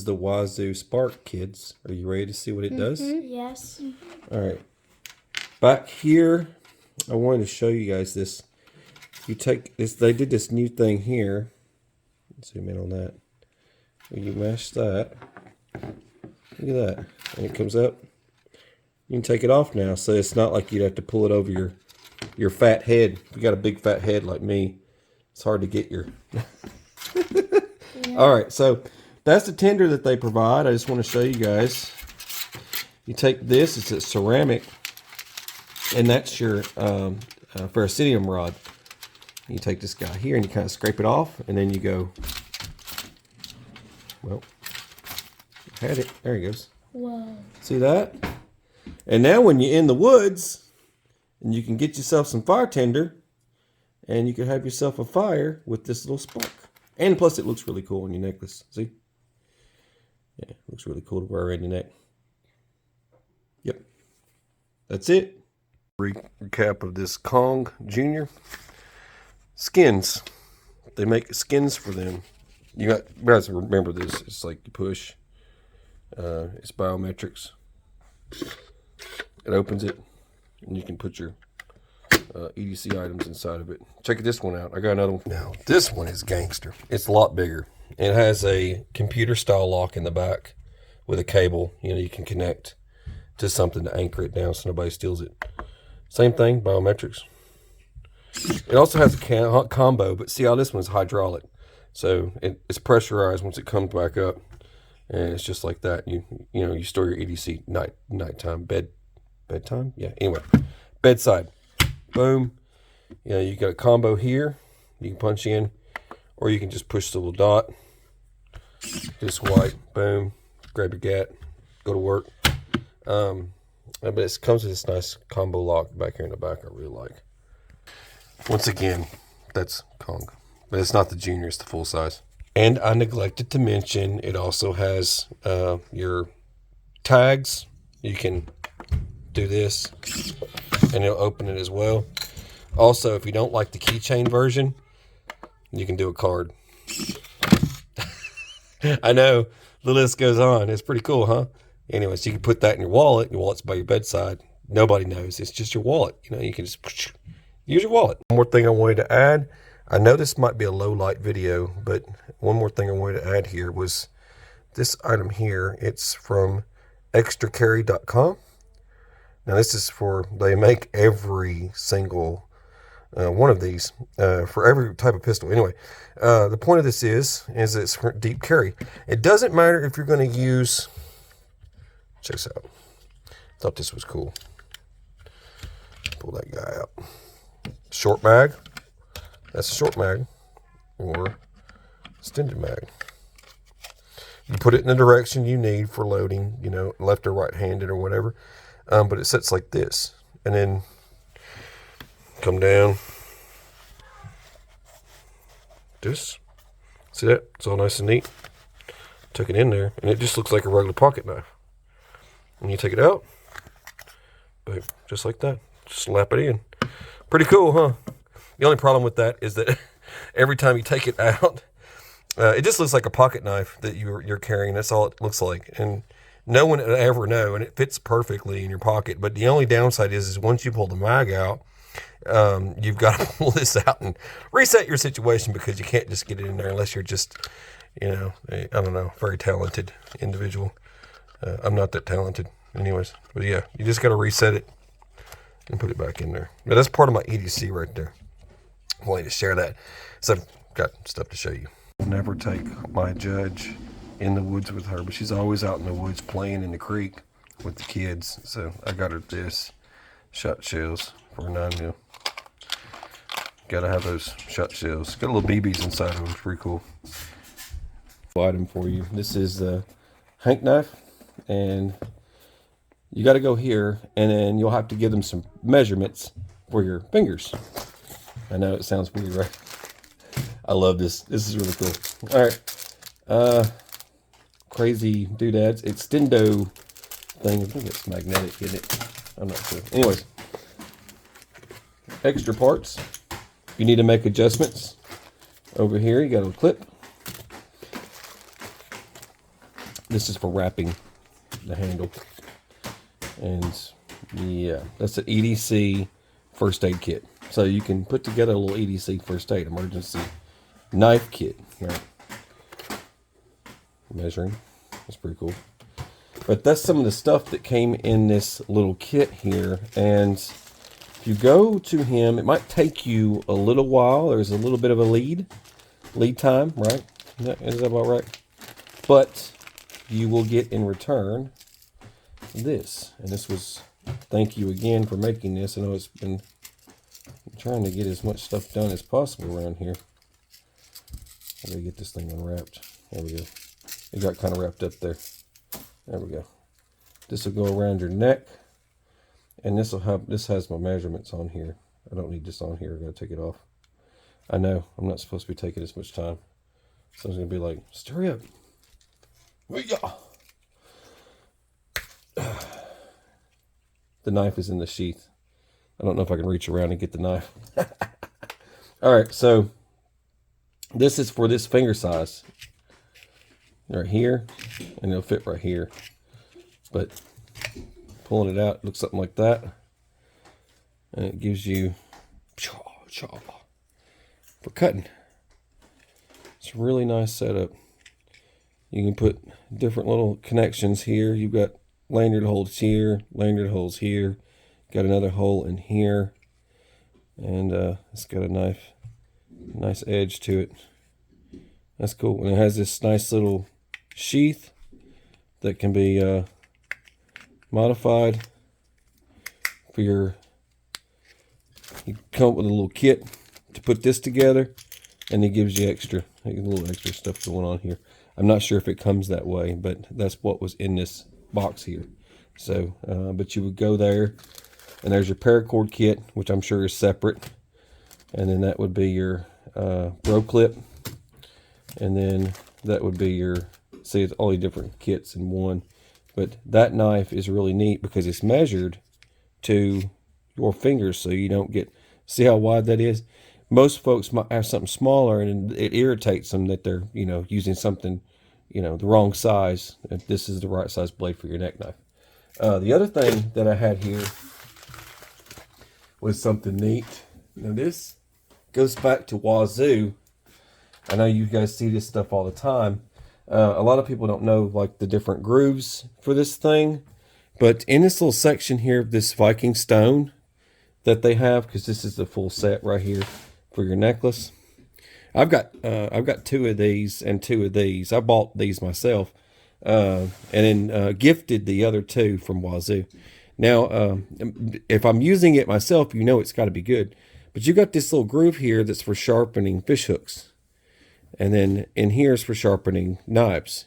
is the Wazoo Spark, kids. Are you ready to see what it does? Yes. All right. Back here, I wanted to show you guys this. You take this, they did this new thing here. Zoom in on that. When you mash that, look at that. And it comes up. You can take it off now, so it's not like you'd have to pull it over your fat head. If you got a big fat head like me, it's hard to get your... Yeah. All right, so that's the tender that they provide. I just want to show you guys. You take this, it's a ceramic, and that's your ferrocerium rod. You take this guy here and you kind of scrape it off, and then you go, well, had it. There he goes. Whoa. See that? And now when you're in the woods, and you can get yourself some fire tinder, and you can have yourself a fire with this little spark. And plus it looks really cool on your necklace. See? Yeah, it looks really cool to wear around your neck. Yep. That's it. Recap of this Kong Jr. Skins. They make skins for them. You guys remember this. It's like you push. It's biometrics. It opens it, and you can put your EDC items inside of it. Check this one out. I got another one. Now, this one is gangster. It's a lot bigger. It has a computer-style lock in the back with a cable. You know, you can connect to something to anchor it down so nobody steals it. Same thing, biometrics. It also has a combo, but see how this one's hydraulic. So it's pressurized once it comes back up, and it's just like that. You know, you store your EDC nighttime, bedtime. Yeah. Anyway, bedside. Boom. You know, you got a combo here. You can punch in, or you can just push the little dot. Just white. Boom. Grab your gat. Go to work. But it comes with this nice combo lock back here in the back. I really like. Once again, that's Kong, but it's not the junior. It's the full size. And I neglected to mention, it also has your tags. You can do this, and it'll open it as well. Also, if you don't like the keychain version, you can do a card. I know, the list goes on. It's pretty cool, huh? Anyways, you can put that in your wallet. Your wallet's by your bedside. Nobody knows. It's just your wallet. You know, you can just use your wallet. One more thing I wanted to add. I know this might be a low light video, but one more thing I wanted to add here was this item here. It's from extracarry.com. Now this is they make every single one of these for every type of pistol. Anyway, the point of this is it's for deep carry. It doesn't matter if you're going to use, check this out. Thought this was cool. Pull that guy out. Short mag. That's a short mag or extended mag. You put it in the direction you need for loading, you know, left or right handed or whatever. But it sits like this, and then come down. This, see that? It's all nice and neat. Tuck it in there, and it just looks like a regular pocket knife. And you take it out, boom, just like that. Just slap it in. Pretty cool, huh? The only problem with that is that every time you take it out, it just looks like a pocket knife that you're carrying. That's all it looks like, and no one will ever know, and it fits perfectly in your pocket. But the only downside is once you pull the mag out, you've got to pull this out and reset your situation, because you can't just get it in there unless you're just, you know, I don't know, very talented individual. I'm not that talented anyways. But yeah, you just got to reset it and put it back in there. But that's part of my EDC right there. I wanted to share that. So I've got stuff to show you. I'll never take my judge in the woods with her, but she's always out in the woods playing in the creek with the kids. So I got her this shot shells for a 9mm. Gotta have those shot shells. Got little BBs inside of them. It's pretty cool. Item for you. This is the Hank knife, and you got to go here, and then you'll have to give them some measurements for your fingers. I know it sounds weird, right? I love this. This is really cool. All right. Crazy doodads. Extendo thing. I think it's magnetic, isn't it? I'm not sure. Anyways. Extra parts. You need to make adjustments. Over here, you got a clip. this is for wrapping the handle. And yeah, that's an EDC first aid kit. So you can put together a little EDC first aid emergency knife kit. Right? Measuring. That's pretty cool. But that's some of the stuff that came in this little kit here. And if you go to him, it might take you a little while. There's a little bit of a lead time, right? Is that about right? But you will get in return this. And this was, thank you again for making this. I know it's been trying to get as much stuff done as possible around here. I gotta get this thing unwrapped. There we go. It got kind of wrapped up there. There we go. This will go around your neck, and this will have, this has my measurements on here. I don't need this on here. I gotta take it off. I know I'm not supposed to be taking this much time, so I'm gonna be like, hurry up. The knife is in the sheath. I don't know if I can reach around and get the knife. All right, so this is for this finger size. Right here, and it'll fit right here. But pulling it out, it looks something like that. And it gives you for cutting. It's a really nice setup. You can put different little connections here. You've got lanyard holes here, lanyard holes here. Got another hole in here. And it's got a nice edge to it. That's cool. And it has this nice little sheath that can be modified for your, you come up with a little kit to put this together, and it gives you a little extra stuff going on here. I'm not sure if it comes that way, but that's what was in this box here. So but you would go there, and there's your paracord kit, which I'm sure is separate, and then that would be your bro clip, and then that would be your, see, it's all the different kits in one. But that knife is really neat because it's measured to your fingers, so you don't get, see how wide that is? Most folks might have something smaller, and it irritates them that they're, you know, using something, you know, the wrong size. If this is the right size blade for your neck knife. The other thing that I had here was something neat. Now this goes back to Wazoo. I know you guys see this stuff all the time. A lot of people don't know like the different grooves for this thing, but in this little section here, this Viking stone that they have, because this is the full set right here for your necklace. I've got 2 of these and 2 of these. I bought these myself, and then gifted the other 2 from Wazoo. Now, if I'm using it myself, you know it's got to be good. But you got this little groove here that's for sharpening fish hooks. And then in here is for sharpening knives.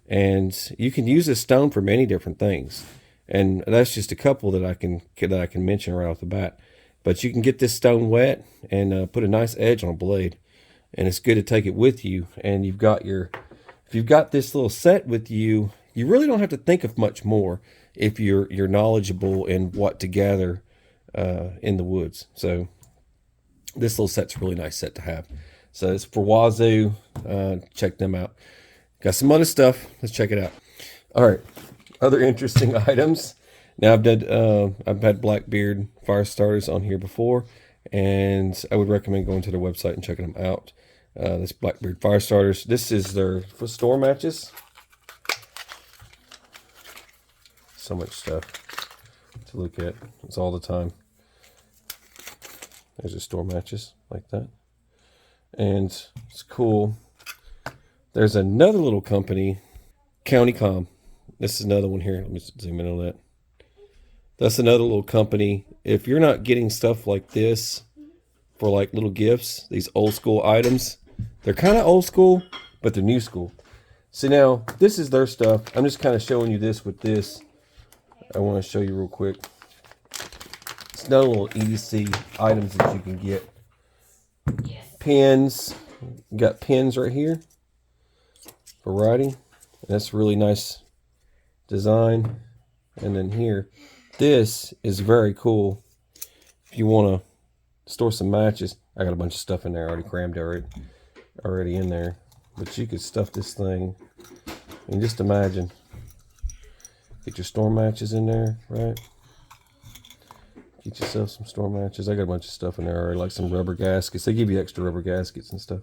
And you can use this stone for many different things. And that's just a couple that I can mention right off the bat. But you can get this stone wet and put a nice edge on a blade. And it's good to take it with you. And you've got your, if you've got this little set with you, you really don't have to think of much more if you're knowledgeable in what to gather in the woods. So this little set's a really nice set to have. So it's for Wazoo. Check them out. Got some other stuff. Let's check it out. All right. Other interesting items. Now I've had Blackbeard fire starters on here before, and I would recommend going to their website and checking them out. This Blackbeard fire starters. This is their for store matches. So much stuff to look at. It's all the time. There's your store matches like that. And it's cool. There's another little company, County Com. This is another one here. Let me zoom in on that. That's another little company. If you're not getting stuff like this for like little gifts, these old school items, they're kind of old school, but they're new school. So now this is their stuff. I'm just kind of showing you this with this. I want to show you real quick. It's another little EDC items that you can get. Pins. You got pins right here for writing. That's really nice design. And then here, this is very cool. If you want to store some matches, I got a bunch of stuff in there already crammed already in there. But you could stuff this thing And just imagine, get your storm matches in there, right? Get yourself some storm matches. I got a bunch of stuff in there already, like some rubber gaskets. They give you extra rubber gaskets and stuff.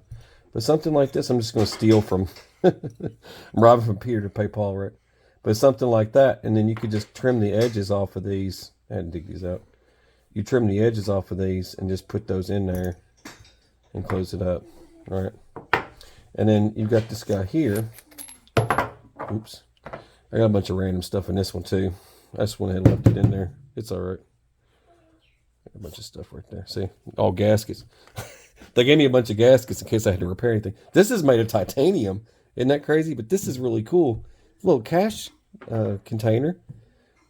But something like this, I'm just going to steal from, I'm robbing from Peter to pay Paul, right? But something like that, and then you could just trim the edges off of these. I had to dig these out. You trim the edges off of these and just put those in there and close it up, all right? And then you've got this guy here. Oops. I got a bunch of random stuff in this one too. I just went ahead and left it in there. It's all right. A bunch of stuff right there. See, all gaskets. They gave me a bunch of gaskets in case I had to repair anything. This is made of titanium. Isn't that crazy? But this is really cool. A little cash container.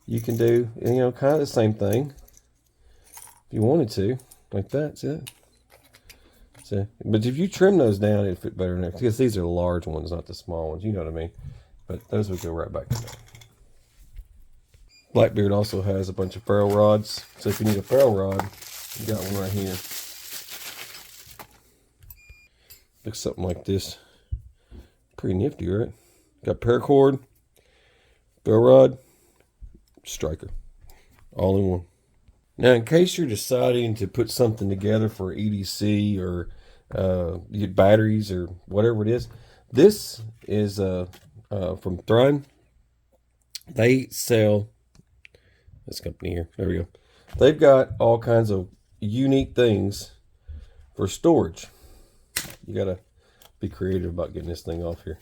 You can do, you know, kind of the same thing if you wanted to, like that. See that? See? But if you trim those down, it'd fit better in there. Because these are the large ones, not the small ones. You know what I mean? But those would go right back in there. Blackbeard also has a bunch of ferro rods. So if you need a ferro rod, you got one right here. Looks something like this. Pretty nifty, right? Got paracord, ferro rod, striker, all in one. Now, in case you're deciding to put something together for EDC or get batteries or whatever it is, this is from Thryne. They sell this company here. There we go. They've got all kinds of unique things for storage. You gotta be creative about getting this thing off here.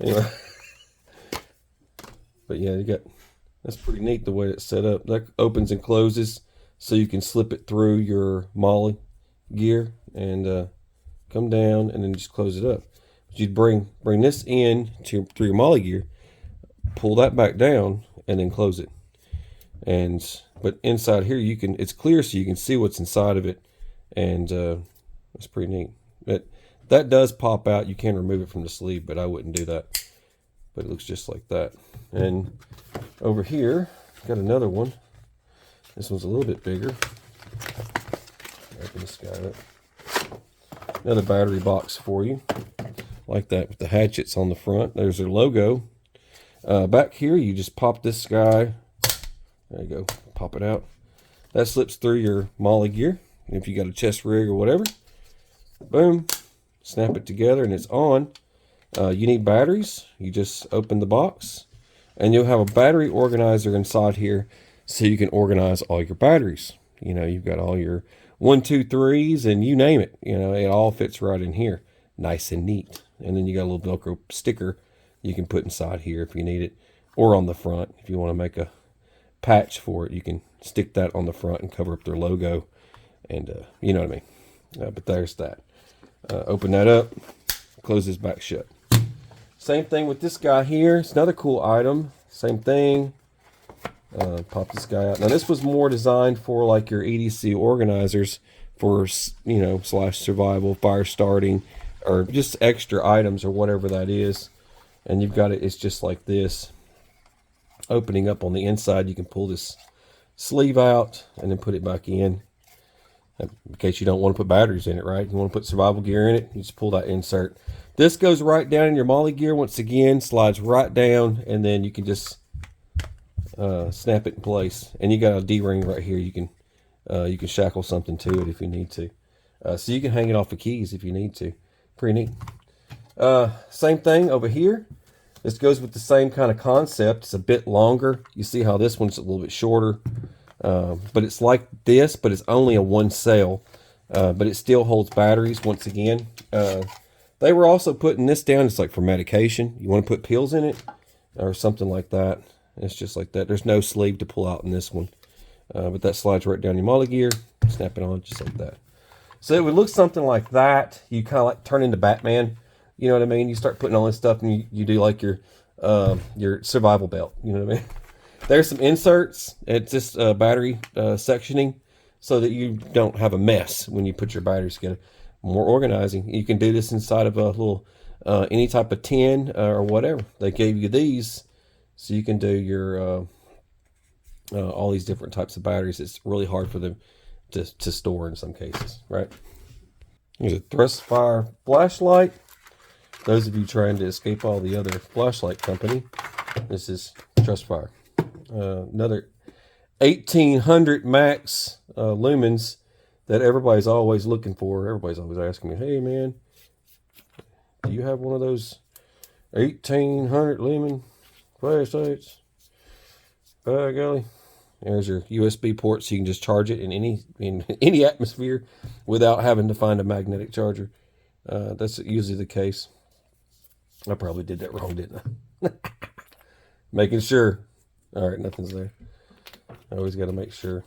Anyway, but yeah, you got, that's pretty neat the way it's set up. That opens and closes so you can slip it through your Molle gear and come down and then just close it up. But you'd bring this in through your Molle gear, pull that back down, and then close it. And but inside here you can, it's clear so you can see what's inside of it, and that's pretty neat. That does pop out. You can remove it from the sleeve, but I wouldn't do that. But it looks just like that. And over here, got another one. This one's a little bit bigger. Open this guy up. Another battery box for you, like that, with the hatchets on the front. There's their logo. Back here, you just pop this guy. There you go. Pop it out. That slips through your Molle gear. If you got a chest rig or whatever, boom, snap it together and it's on. You need batteries. You just open the box and you'll have a battery organizer inside here so you can organize all your batteries. You know, you've got all your 1, 2, 3s and you name it. You know, it all fits right in here. Nice and neat. And then you got a little Velcro sticker you can put inside here if you need it, or on the front. If you want to make a patch for it, you can stick that on the front and cover up their logo. And you know what I mean. But there's that. Open that up, close this back shut. Same thing with this guy here. It's another cool item. Same thing. Pop this guy out. Now this was more designed for like your EDC organizers for, you know, / survival, fire starting, or just extra items or whatever that is. And you've got it, it's just like this. Opening up on the inside, you can pull this sleeve out and then put it back in case you don't want to put batteries in it, right? You want to put survival gear in it, you just pull that insert. This goes right down in your Molle gear once again, slides right down, and then you can just snap it in place. And you got a D-ring right here. You can shackle something to it if you need to. So you can hang it off the keys if you need to. Pretty neat. Same thing over here. This goes with the same kind of concept. It's a bit longer. You see how this one's a little bit shorter. But it's like this, but it's only a 1 cell. But it still holds batteries once again. They were also putting this down. It's like for medication. You want to put pills in it or something like that. It's just like that. There's no sleeve to pull out in this one. But that slides right down your Molle gear. Snap it on just like that. So it would look something like that. You kind of like turn into Batman. You know what I mean? You start putting all this stuff and you do like your survival belt. You know what I mean? There's some inserts. It's just battery sectioning so that you don't have a mess when you put your batteries together. More organizing. You can do this inside of a little, any type of tin or whatever. They gave you these so you can do your, all these different types of batteries. It's really hard for them to store in some cases, right? Here's a thrust fire flashlight. those of you trying to escape all the other flashlight company, this is Trustfire. Another 1800 max lumens that everybody's always looking for. Everybody's always asking me, hey man, do you have one of those 1800 lumen flashlights? By golly. There's your USB port, so you can just charge it in any atmosphere without having to find a magnetic charger. That's usually the case. I probably did that wrong, didn't I? Making sure. All right, nothing's there. I always got to make sure.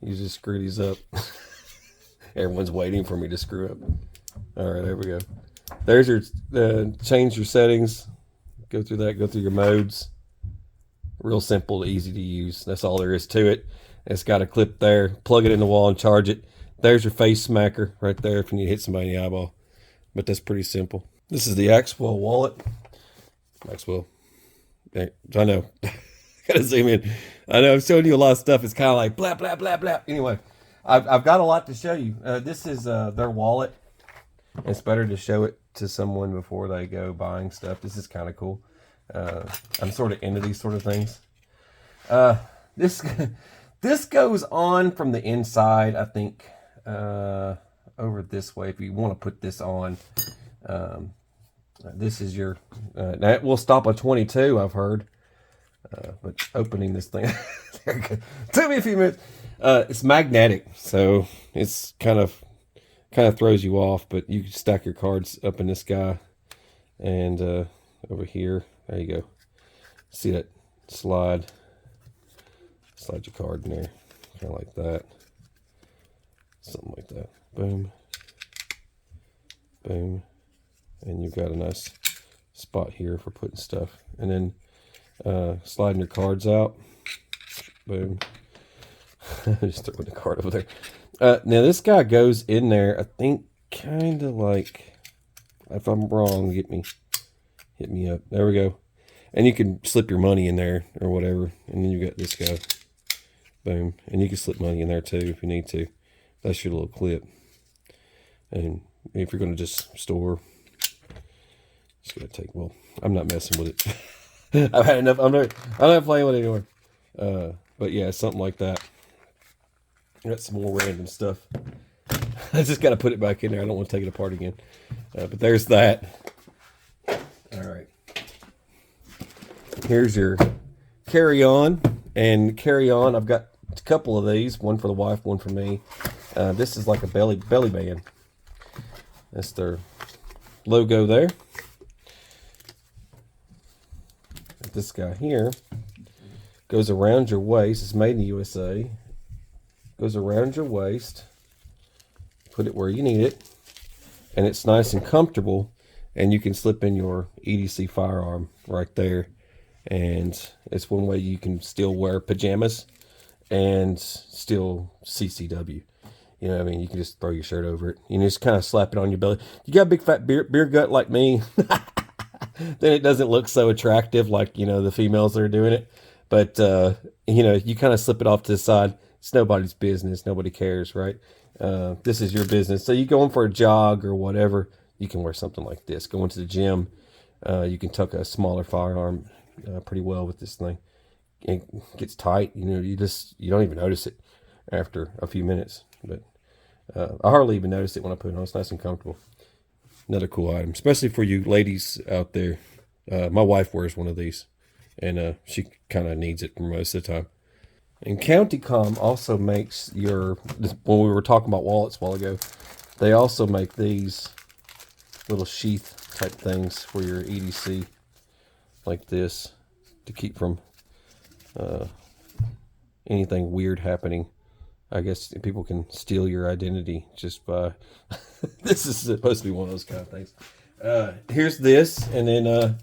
You just screw these up. Everyone's waiting for me to screw up. All right, there we go. There's your change your settings. Go through that. Go through your modes. Real simple, easy to use. That's all there is to it. It's got a clip there. Plug it in the wall and charge it. There's your face smacker right there if you need to hit somebody in the eyeball. But that's pretty simple. This is the Maxwell wallet. Maxwell. I know. Gotta zoom in. I know I'm showing you a lot of stuff. It's kind of like blah, blah, blah, blah. Anyway, I've got a lot to show you. This is their wallet. It's better to show it to someone before they go buying stuff. This is kind of cool. I'm sort of into these sort of things. This goes on from the inside, I think, over this way. If you want to put this on, this is your, that will stop a 22, I've heard. But opening this thing, there it goes. Took me a few minutes. It's magnetic, so it's kind of throws you off, but you can stack your cards up in this guy, and over here, there you go. See that slide your card in there, kind of like that, something like that. Boom, boom, and you've got a nice spot here for putting stuff, and then sliding your cards out. Boom. Just throwing the card over there. Now this guy goes in there, I think, kind of like, if I'm wrong, hit me up. There we go. And you can slip your money in there or whatever. And then you got this guy. Boom. And you can slip money in there too if you need to. That's your little clip. And if you're going to just store, just going to take, well, I'm not messing with it. I've had enough. I'm not playing with it anymore. But yeah, something like that. Got some more random stuff. I just got to put it back in there. I don't want to take it apart again. But there's that. All right. Here's your carry-on. And carry-on, I've got a couple of these. One for the wife, one for me. This is like a belly band. That's their logo there. This guy here goes around your waist. It's made in the USA. Goes around your waist. Put it where you need it. And it's nice and comfortable. And you can slip in your EDC firearm right there. And it's one way you can still wear pajamas and still CCW. You know what I mean? You can just throw your shirt over it. You just kind of slap it on your belly. You got a big fat beer gut like me. Then it doesn't look so attractive like, you know, the females that are doing it. But, you know, you kind of slip it off to the side. It's nobody's business. Nobody cares, right? This is your business. So you going for a jog or whatever, you can wear something like this. Going to the gym, you can tuck a smaller firearm pretty well with this thing. It gets tight. You know, you don't even notice it after a few minutes. But I hardly even notice it when I put it on. It's nice and comfortable. Another cool item, especially for you ladies out there. My wife wears one of these, and she kind of needs it for most of the time. And CountyCom also makes when we were talking about wallets a while ago, they also make these little sheath type things for your EDC like this to keep from anything weird happening. I guess people can steal your identity just by this is supposed to be one of those kind of things. Here's this, and then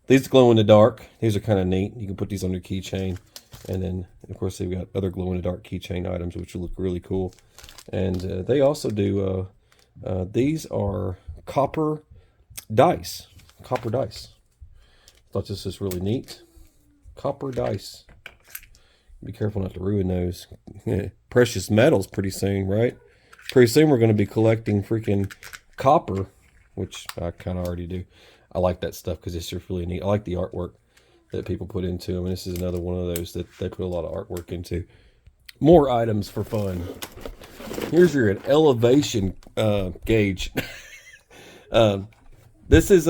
these glow in the dark. These are kind of neat. You can put these on your keychain. And then, of course, they've got other glow-in-the-dark keychain items, which look really cool. And they also do, these are copper dice. Copper dice. Thought this was really neat. Copper dice. Be careful not to ruin those. Precious metals pretty soon, right? Pretty soon we're going to be collecting freaking copper which I kind of already do. I like that stuff because it's just really neat. I like the artwork that people put into them, and this is another one of those that they put a lot of artwork into. More items for fun. Here's your elevation gauge. This is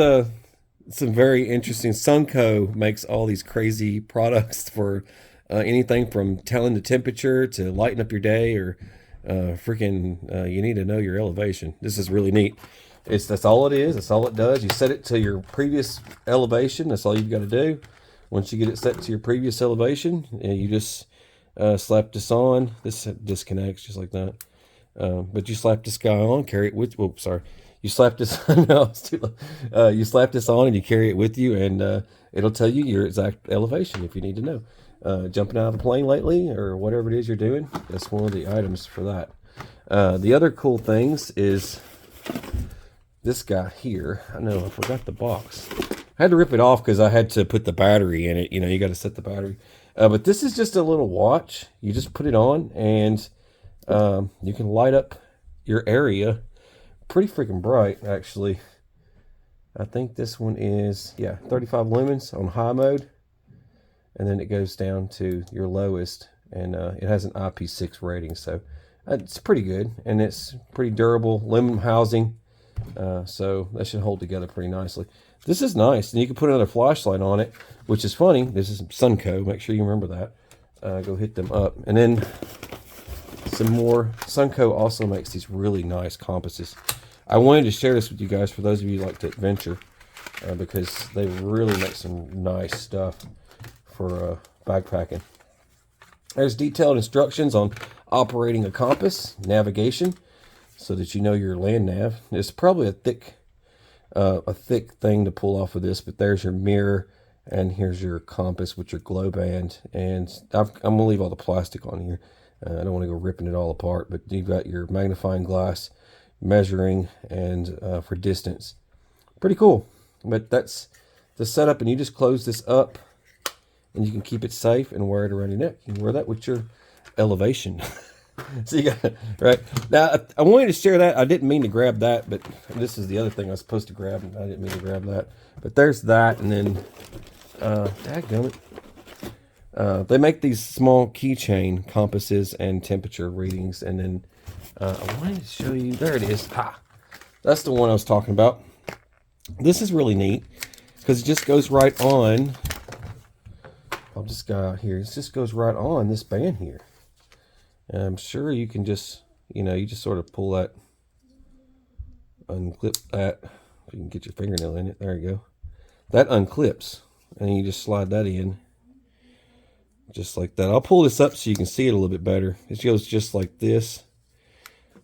some very interesting. Sunco makes all these crazy products for anything from telling the temperature to lighting up your day, or you need to know your elevation. This is really neat. That's all it is. That's all it does. You set it to your previous elevation. That's all you've got to do. Once you get it set to your previous elevation, and you just slap this on. This disconnects just like that. But you slap this guy on, carry it with. Whoops, sorry. You slap this. No, it's too low. You slap this on and you carry it with you, and it'll tell you your exact elevation if you need to know. Jumping out of a plane lately, or whatever it is you're doing, that's one of the items for that. The other cool things is this guy here. I know I forgot the box. I had to rip it off because I had to put the battery in it. You know, you got to set the battery. But this is just a little watch. You just put it on, and you can light up your area. Pretty freaking bright, actually. I think this one is, 35 lumens on high mode. And then it goes down to your lowest. And it has an IP6 rating, so it's pretty good. And it's pretty durable, aluminum housing. So that should hold together pretty nicely. This is nice. And you can put another flashlight on it, which is funny. This is Sunco. Make sure you remember that. Go hit them up. And then some more. Sunco also makes these really nice compasses. I wanted to share this with you guys for those of you who like to adventure, because they really make some nice stuff for backpacking. There's detailed instructions on operating a compass, navigation, so that you know your land nav. It's probably a thick thing to pull off of this, but there's your mirror, and here's your compass with your glow band. And I'm going to leave all the plastic on here. I don't want to go ripping it all apart, but you've got your magnifying glass, measuring, and for distance. Pretty cool. But that's the setup, and you just close this up, and you can keep it safe and wear it around your neck. You can wear that with your elevation. So you got it right now. I wanted to share that. I didn't mean to grab that, but this is the other thing I was supposed to grab, and I didn't mean to grab that. But there's that, and then dadgummit. They make these small keychain compasses and temperature readings, and then I wanted to show you. There it is. That's the one I was talking about. This is really neat because it just goes right on. I'll just go out here. It just goes right on this band here. And I'm sure you can just, you just sort of pull that, unclip that. If you can get your fingernail in it. There you go. That unclips, and you just slide that in. Just like that. I'll pull this up so you can see it a little bit better. It goes just like this.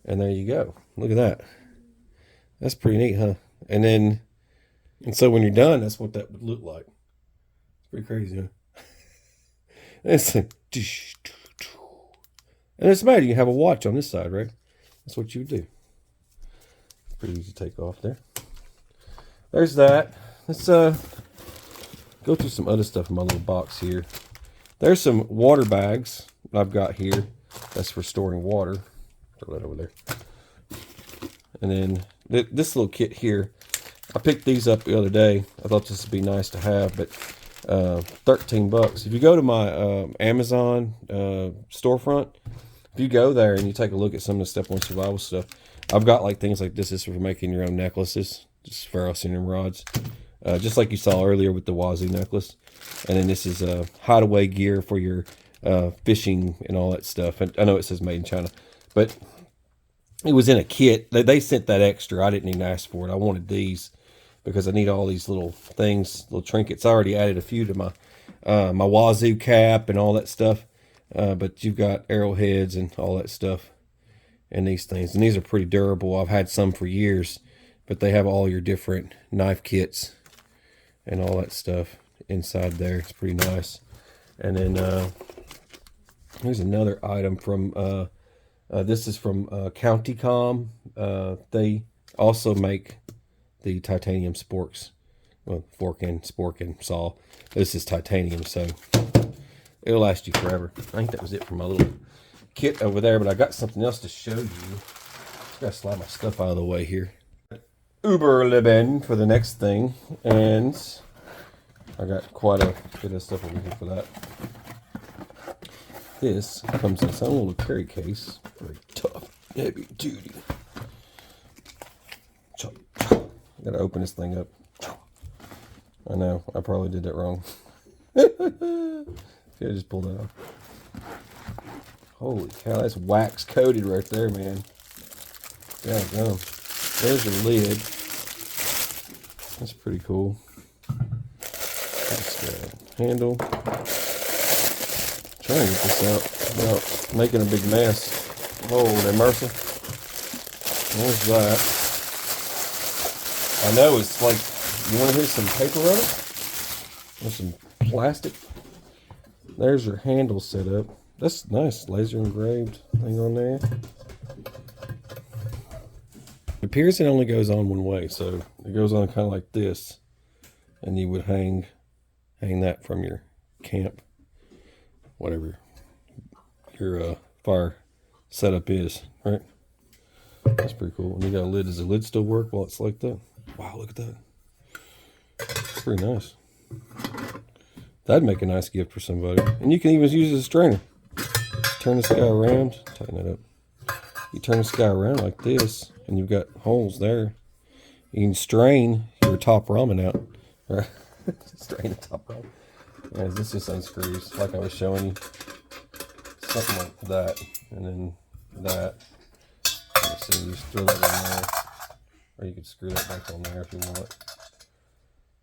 And there you go. Look at that. That's pretty neat, huh? And so when you're done, that's what that would look like. It's pretty crazy, huh? It's like, and it's matter, you have a watch on this side, right? That's what you would do. Pretty easy to take off there. There's that. Let's go through some other stuff in my little box here. There's some water bags I've got here. That's for storing water. Throw that over there. And then this little kit here, I picked these up the other day. I thought this would be nice to have, but $13. If you go to my Amazon storefront, if you go there and you take a look at some of the Step 1 Survival stuff, I've got like things like this. This is for making your own necklaces, just ferrocerium rods, just like you saw earlier with the Wazoo necklace. And then this is hideaway gear for your fishing and all that stuff. And I know it says made in China, but it was in a kit. They sent that extra. I didn't even ask for it. I wanted these because I need all these little things, little trinkets. I already added a few to my my Wazoo cap and all that stuff. But you've got arrowheads and all that stuff and these things. And these are pretty durable. I've had some for years, but they have all your different knife kits and all that stuff inside there. It's pretty nice. And then here's another item from this is from CountyCom. They also make the titanium sporks, well, fork and spork and saw. This is titanium, so it'll last you forever. I think that was it for my little kit over there, but I got something else to show you. Just gotta slide my stuff out of the way here. Uberleben for the next thing, and I got quite a bit of stuff over here for that. This comes in its own little carry case, very tough, heavy duty. Gotta open this thing up. I know, I probably did that wrong. Yeah, just pull that off. Holy cow, that's wax coated right there, man. Yeah, go. There's your lid. That's pretty cool. That's the handle. Trying to get this out without making a big mess. Lord have mercy. There's that. I know it's like, you want to hear some paper on it? Or some plastic? There's your handle set up. That's nice, laser engraved thing on there. It appears it only goes on one way, so it goes on kind of like this, and you would hang that from your camp, whatever your fire setup is, right? That's pretty cool. And you got a lid. Does the lid still work while it's like that? Wow, look at that. It's pretty nice. That'd make a nice gift for somebody. And you can even use it as a strainer. Turn this guy around, tighten it up. You turn this guy around like this, and you've got holes there. You can strain your top ramen out. Right? Strain the top ramen. Yeah, this just unscrews, like I was showing you. Something like that, and then that. So you just throw that in there, or you could screw that back on there if you want.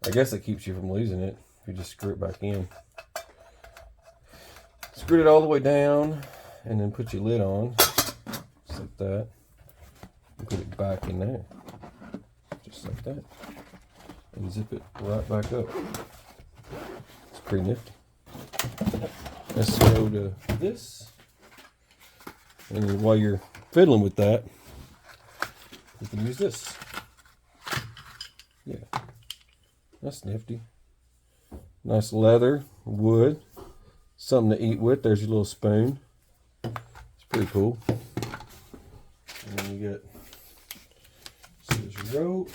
I guess it keeps you from losing it if you just screw it back in. Screw it all the way down, and then put your lid on, just like that. And put it back in there, just like that, and zip it right back up. It's pretty nifty. Let's go to this, and while you're fiddling with that, you can use this. Yeah, that's nifty. Nice leather, wood, something to eat with. There's your little spoon. It's pretty cool. And then you get, so there's your rope.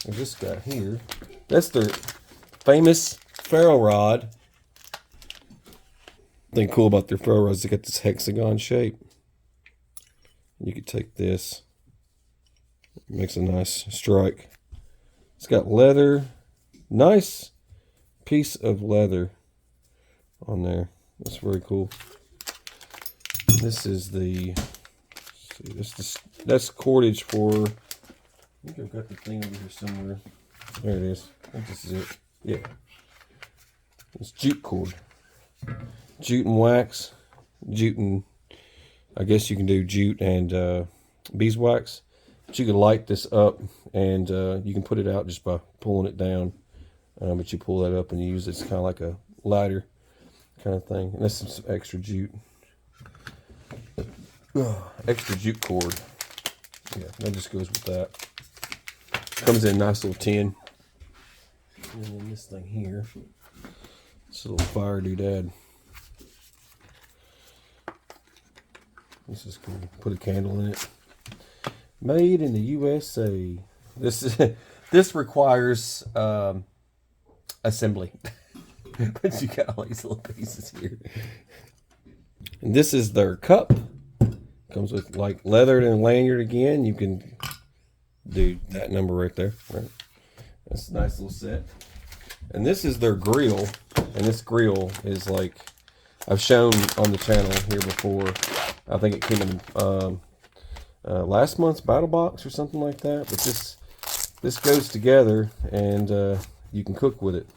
There's this guy here. That's their famous ferro rod. Thing cool about their ferro rods, they got this hexagon shape. You could take this, it makes a nice strike. It's got leather, nice piece of leather on there. That's very cool. This is the, that's cordage for, I think I've got the thing over here somewhere. There it is. I think this is it. Yeah. It's jute cord. Jute and wax. Jute and, I guess you can do jute and beeswax. But you can light this up, and you can put it out just by pulling it down. But you pull that up and you use it. It's kind of like a lighter kind of thing. And that's some extra jute. Extra jute cord. Yeah, that just goes with that. Comes in a nice little tin. And then this thing here. It's a little fire doodad. This is cool. Put a candle in it. Made in the USA. This requires assembly. But you got all these little pieces here. And this is their cup. Comes with like leather and lanyard again. You can do that number right there. Right. That's a nice little set. And this is their grill. And this grill is like, I've shown on the channel here before. I think it came in last month's battle box or something like that. But this goes together, and you can cook with it.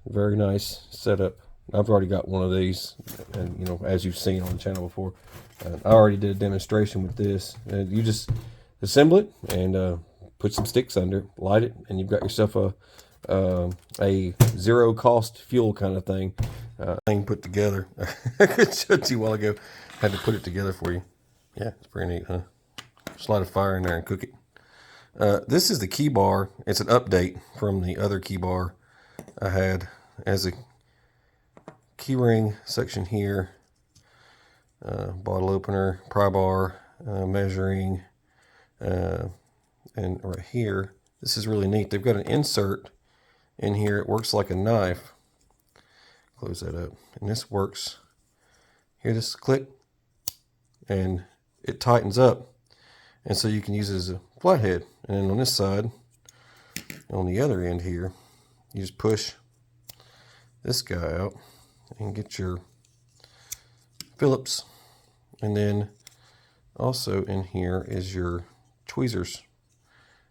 Very nice setup. I've already got one of these, and you know, as you've seen on the channel before, I already did a demonstration with this. You just assemble it and put some sticks under, light it, and you've got yourself a zero cost fuel kind of thing. Put together. I showed you a while ago. Had to put it together for you. Yeah, it's pretty neat, huh? Just light a fire in there and cook it. This is the KeyBar. It's an update from the other KeyBar I had. As a keyring section here, bottle opener, pry bar, measuring, And right here, this is really neat. They've got an insert in here. It works like a knife. Close that up. And this works. Hear this click? And it tightens up. And so you can use it as a flathead. And then on this side, on the other end here, you just push this guy out and get your Phillips. And then also in here is your tweezers.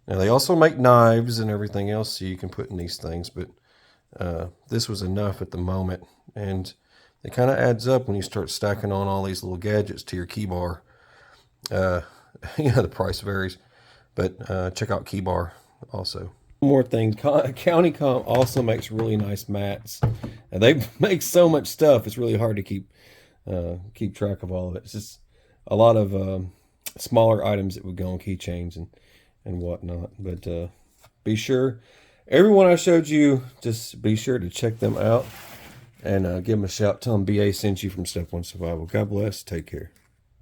Now they also make knives and everything else so you can put in these things, but this was enough at the moment, and it kind of adds up when you start stacking on all these little gadgets to your KeyBar. The price varies, but check out KeyBar also. One more thing, County Comp also makes really nice mats, and they make so much stuff. It's really hard to keep track of all of it. It's just a lot of smaller items that would go on keychains and whatnot. But be sure, everyone I showed you, just be sure to check them out and give them a shout. Tell them BA sent you from Step 1 Survival. God bless. Take care.